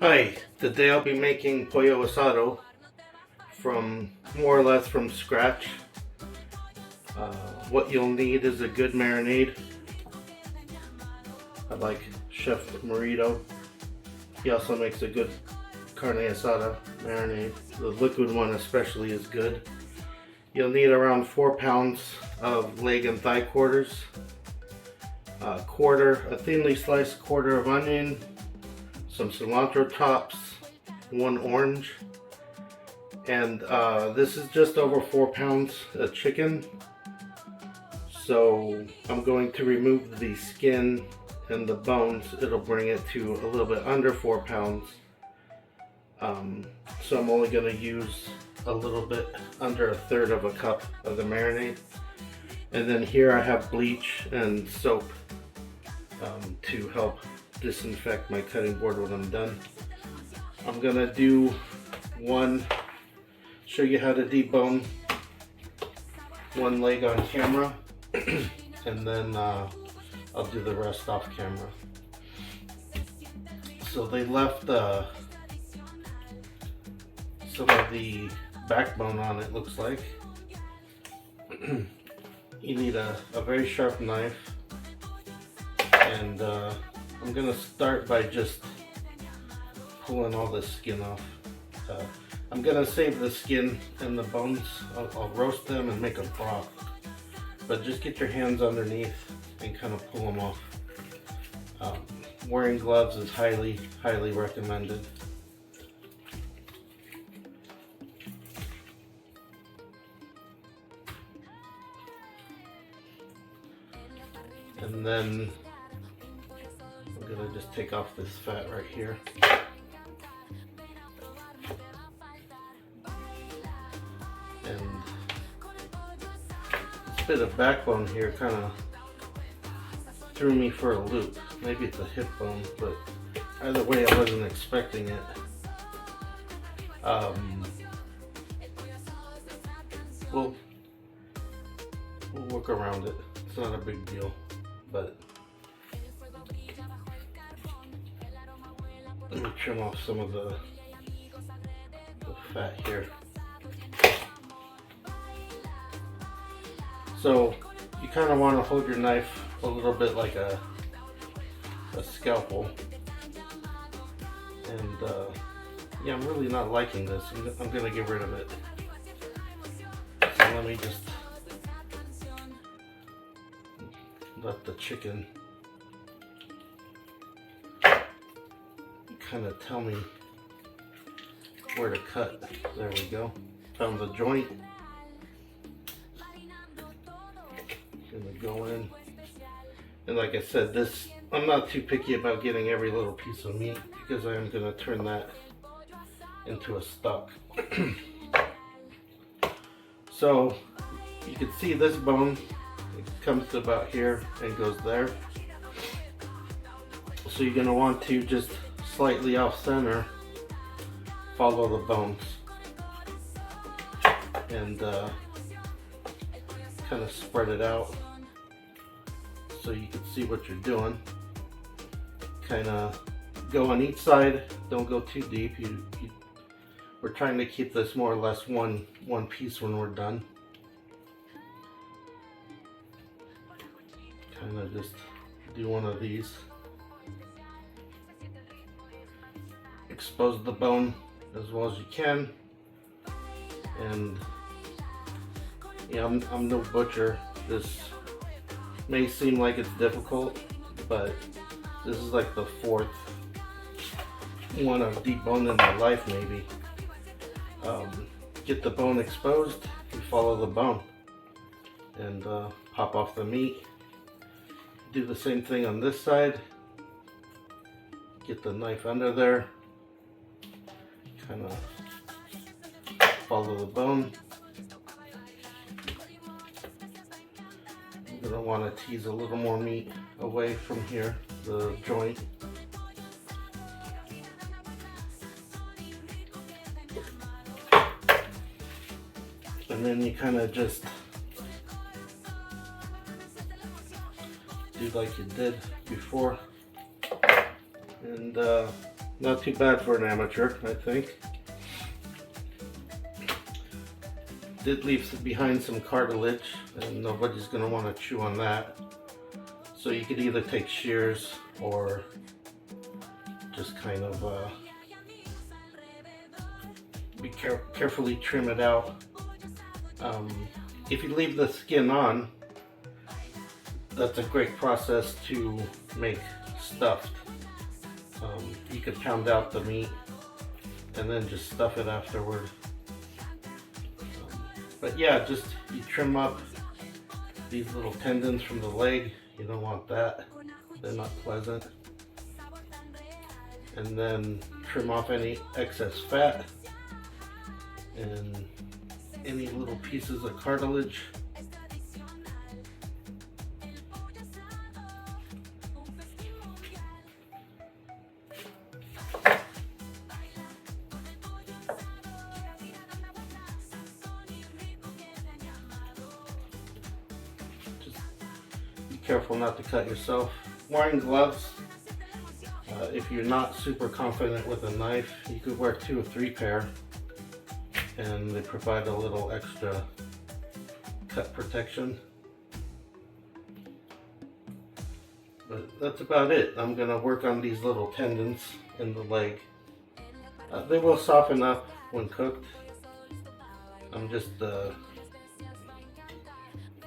Hi, today I'll be making Pollo Asado from more or less from scratch. What you'll need is a good marinade. I like Chef Marito. He also makes a good carne asada marinade. The liquid one especially is good. You'll need around 4 pounds of leg and thigh quarters, a thinly sliced quarter of onion, some cilantro tops, 1 orange, and this is just over 4 pounds of chicken. So I'm going to remove the skin and the bones. It'll bring it to a little bit under 4 pounds. So I'm only going to use a little bit under 1/3 of a cup of the marinade. And then here I have bleach and soap to help disinfect my cutting board when I'm done. I'm gonna show you how to debone one leg on camera, and then I'll do the rest off camera. So they left some of the backbone on it, looks like. You need a very sharp knife, and I'm gonna start by just pulling all the skin off. I'm gonna save the skin and the bones. I'll roast them and make a broth, but just get your hands underneath and kind of pull them off. Wearing gloves is highly recommended. And then I'm gonna just take off this fat right here. And this bit of backbone here kind of threw me for a loop. Maybe it's a hip bone, but either way I wasn't expecting it. We'll work around it. It's not a big deal, but let me trim off some of the fat here. So you kind of want to hold your knife a little bit like a scalpel. And yeah, I'm really not liking this. I'm gonna get rid of it. So let me just let the chicken kind of tell me where to cut. There we go. Found the joint. Gonna go in. And like I said, I'm not too picky about getting every little piece of meat because I am gonna turn that into a stock. So you can see this bone, it comes to about here and goes there. So you're gonna want to just slightly off center follow the bones and kind of spread it out so you can see what you're doing. Kind of go on each side, don't go too deep. We're trying to keep this more or less one piece when we're done. Kind of just do one of these. Expose the bone as well as you can. And yeah, I'm no butcher. This may seem like it's difficult, but this is like the 4th one I've deboned in my life, maybe. Get the bone exposed, you follow the bone, and pop off the meat. Do the same thing on this side. Get the knife under there, kind of follow the bone. You're going to want to tease a little more meat away from here, the joint. And then you kind of just do like you did before. And not too bad for an amateur, I think. Did leave behind some cartilage, and nobody's going to want to chew on that. So you could either take shears or just kind of carefully trim it out. If you leave the skin on, that's a great process to make stuffed. You could pound out the meat and then just stuff it afterward. But yeah, just you trim up these little tendons from the leg. You don't want that, they're not pleasant. And then trim off any excess fat and any little pieces of cartilage. Just be careful not to cut yourself. Wearing gloves. If you're not super confident with a knife, you could wear 2 or 3 pair, and they provide a little extra cut protection. But that's about it. I'm going to work on these little tendons in the leg. They will soften up when cooked. I'm just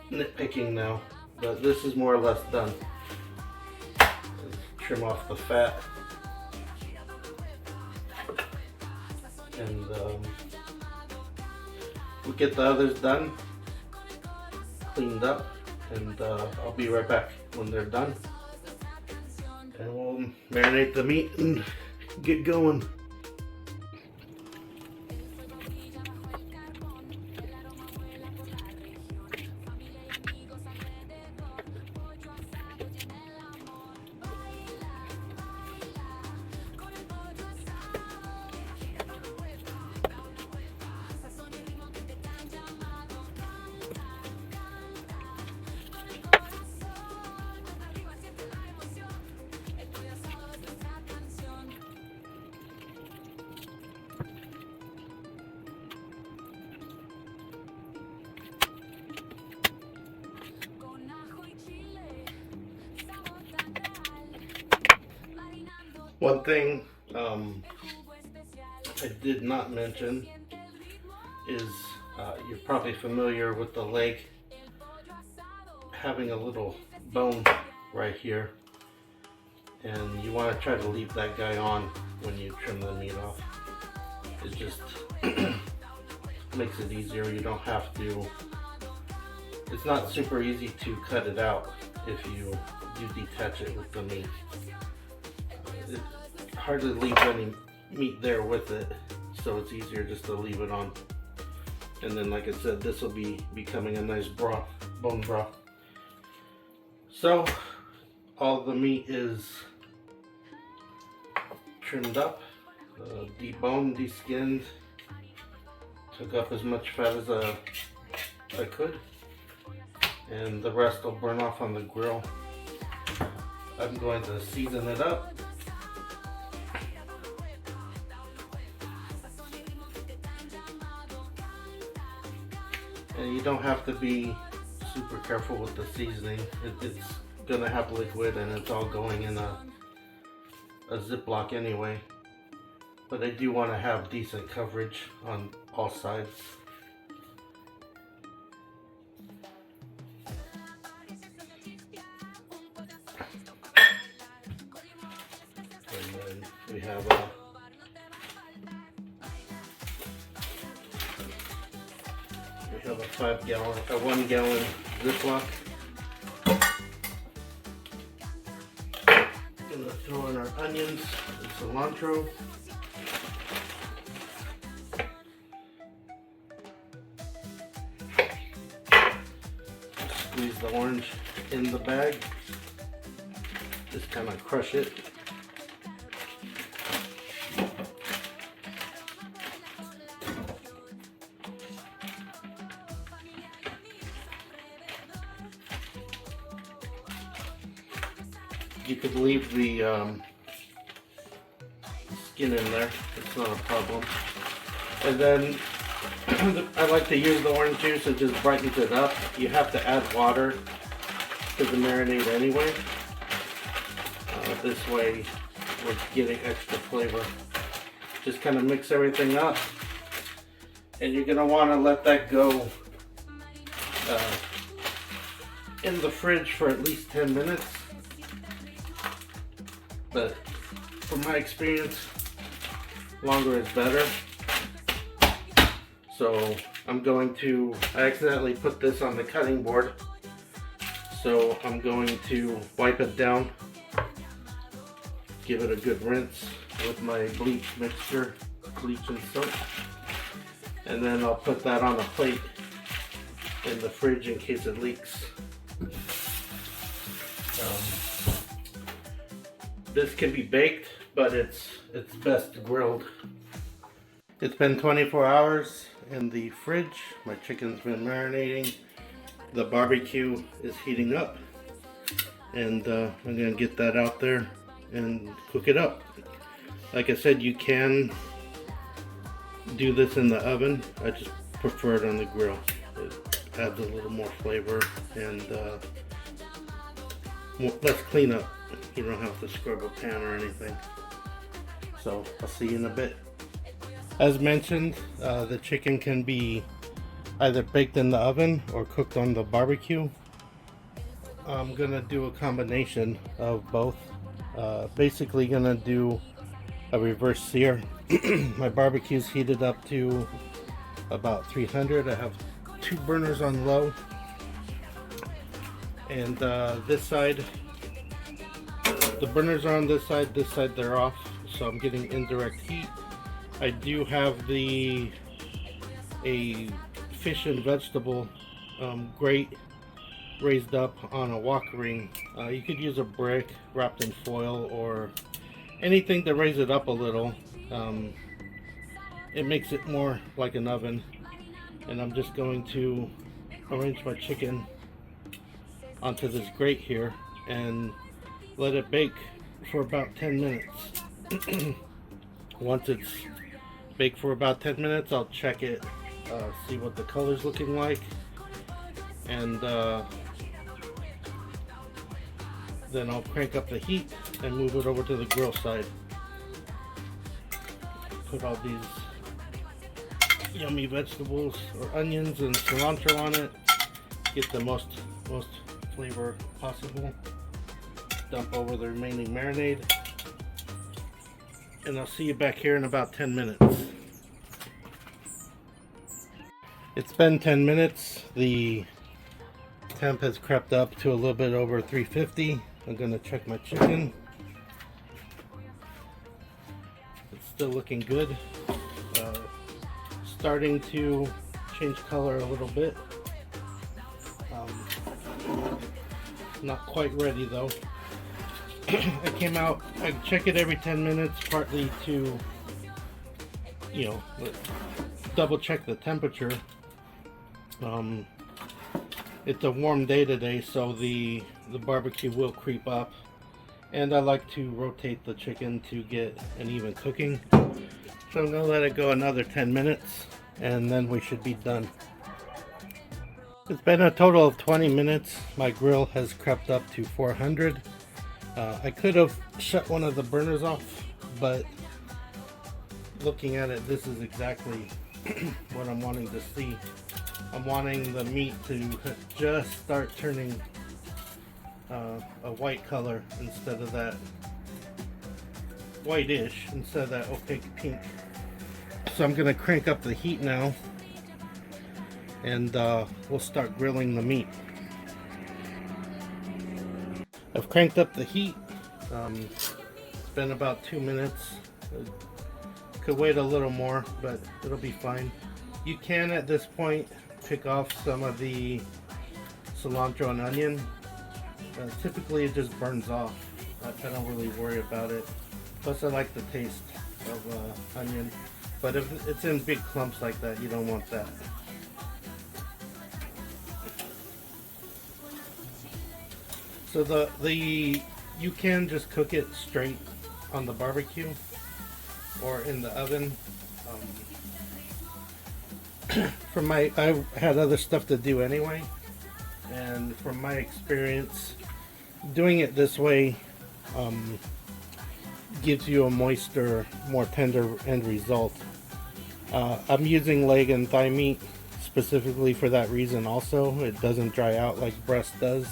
nitpicking now, but this is more or less done. Trim off the fat, and we'll get the others done, cleaned up, and I'll be right back when they're done, and we'll marinate the meat and get going. One thing I did not mention is you're probably familiar with the leg having a little bone right here, and you want to try to leave that guy on when you trim the meat off. It just makes it easier. You don't have to, it's not super easy to cut it out if you detach it with the meat. It hardly leaves any meat there with it, so it's easier just to leave it on. And then, like I said, this will be becoming a nice broth, bone broth. So all the meat is trimmed up, deboned, deskinned, took up as much fat as I could, and the rest will burn off on the grill. I'm going to season it up. And you don't have to be super careful with the seasoning. It's gonna have liquid and it's all going in a Ziploc anyway. But I do want to have decent coverage on all sides. And then we have a a 1 gallon Ziploc. Gonna throw in our onions and cilantro. Squeeze the orange in the bag. Just kind of crush it. you could leave the skin in there. It's not a problem. And then I like to use the orange juice. It just brightens it up. You have to add water to the marinade anyway. This way we're getting extra flavor. Just kind of mix everything up, and you're going to want to let that go in the fridge for at least 10 minutes. But from my experience, longer is better. So I accidentally put this on the cutting board, so I'm going to wipe it down, give it a good rinse with my bleach mixture, bleach and soap, and then I'll put that on a plate in the fridge in case it leaks. This can be baked, but it's best grilled. It's been 24 hours in the fridge. My chicken's been marinating. The barbecue is heating up, and I'm gonna get that out there and cook it up. Like I said, you can do this in the oven. I just prefer it on the grill. It adds a little more flavor and less cleanup. You don't have to scrub a pan or anything. So I'll see you in a bit. As mentioned, the chicken can be either baked in the oven or cooked on the barbecue. I'm gonna do a combination of both. Basically gonna do a reverse sear. My barbecue's heated up to about 300. I have 2 burners on low, and this side, the burners are on this side they're off, so I'm getting indirect heat. I do have a fish and vegetable grate raised up on a wok ring. You could use a brick wrapped in foil or anything to raise it up a little. It makes it more like an oven. And I'm just going to arrange my chicken onto this grate here and let it bake for about 10 minutes. Once it's baked for about 10 minutes, I'll check it, see what the color's looking like, and then I'll crank up the heat and move it over to the grill side. Put all these yummy vegetables or onions and cilantro on it. Get the most flavor possible. Dump over the remaining marinade. And I'll see you back here in about 10 minutes. It's been 10 minutes. The temp has crept up to a little bit over 350. I'm gonna check my chicken. It's still looking good. Starting to change color a little bit. Not quite ready though. I came out, I check it every 10 minutes, partly to, double check the temperature. It's a warm day today, so the barbecue will creep up, and I like to rotate the chicken to get an even cooking. So I'm gonna let it go another 10 minutes, and then we should be done. It's been a total of 20 minutes. My grill has crept up to 400. I could have shut one of the burners off, but looking at it, this is exactly what I'm wanting to see. I'm wanting the meat to just start turning a white color instead of that whitish, instead of that opaque pink. So I'm going to crank up the heat now, and we'll start grilling the meat. I've cranked up the heat. It's been about 2 minutes. Could wait a little more, but it'll be fine. You can at this point pick off some of the cilantro and onion. Typically it just burns off. I don't really worry about it. Plus I like the taste of onion. But if it's in big clumps like that, you don't want that. So the You can just cook it straight on the barbecue or in the oven. I had other stuff to do anyway, and from my experience, doing it this way gives you a moister, more tender end result. I'm using leg and thigh meat specifically for that reason also. It doesn't dry out like breast does.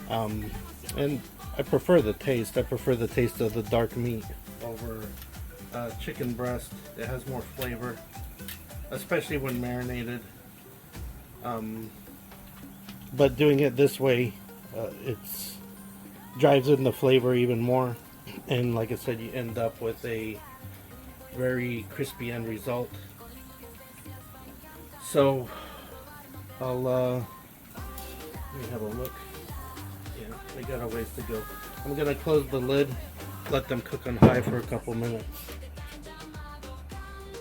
And I prefer the taste. I prefer the taste of the dark meat over chicken breast. It has more flavor, especially when marinated. But doing it this way, it's drives in the flavor even more. And like I said, you end up with a very crispy end result. So I'll let me have a look. Yeah, I got a ways to go. I'm gonna close the lid, let them cook on high for a couple minutes.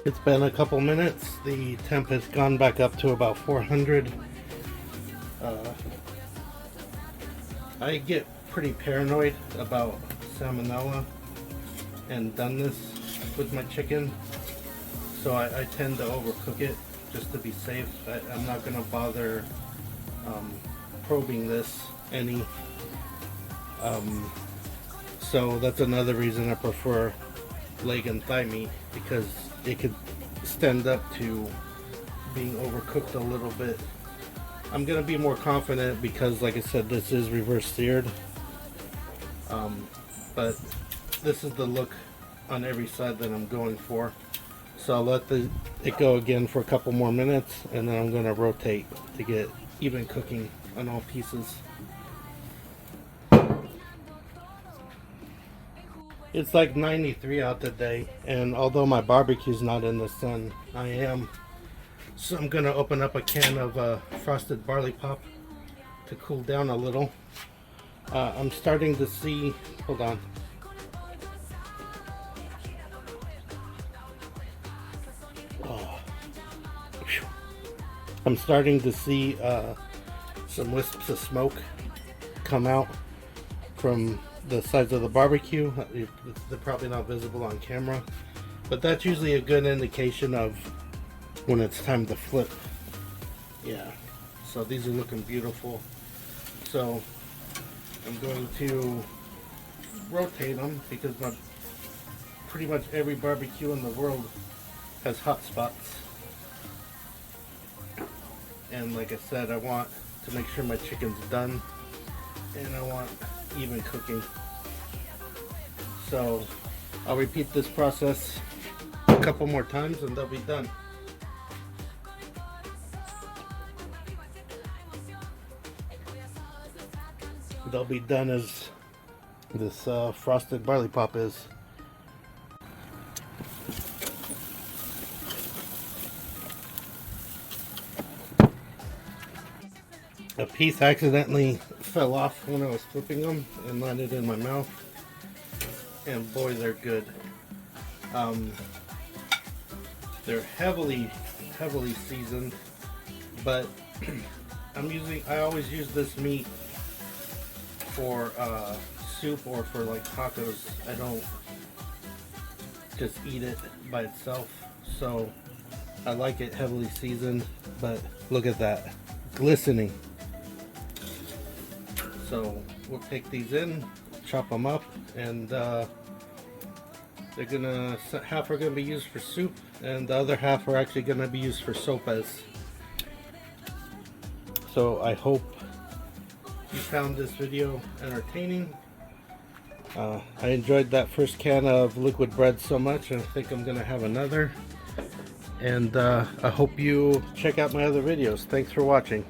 It's been a couple minutes. The temp has gone back up to about 400. I get pretty paranoid about salmonella and doneness with my chicken, so I tend to overcook it just to be safe. I'm not going to bother probing this any. So that's another reason I prefer leg and thigh meat, because it could stand up to being overcooked a little bit. I'm going to be more confident because, like I said, this is reverse seared. But this is the look on every side that I'm going for. So I'll let it go again for a couple more minutes, and then I'm going to rotate to get even cooking on all pieces. It's like 93 out today, and although my barbecue's not in the sun, I am. So I'm going to open up a can of frosted barley pop to cool down a little. I'm starting to see, hold on. Oh. I'm starting to see some wisps of smoke come out from the sides of the barbecue. They're probably not visible on camera, but that's usually a good indication of when it's time to flip. Yeah, so these are looking beautiful. So I'm going to rotate them because pretty much every barbecue in the world has hot spots. And like I said, I want to make sure my chicken's done, and I want even cooking. So I'll repeat this process a couple more times and they'll be done. They'll be done as this frosted barley pop is. A piece accidentally fell off when I was flipping them and landed in my mouth, and boy, they're good. They're heavily seasoned, but I always use this meat for soup or for like tacos. I don't just eat it by itself, so I like it heavily seasoned. But look at that, glistening. So we'll take these in, chop them up, and half are gonna be used for soup, and the other half are actually gonna be used for sopas. So I hope you found this video entertaining. I enjoyed that first can of liquid bread so much, and I think I'm gonna have another. And I hope you check out my other videos. Thanks for watching.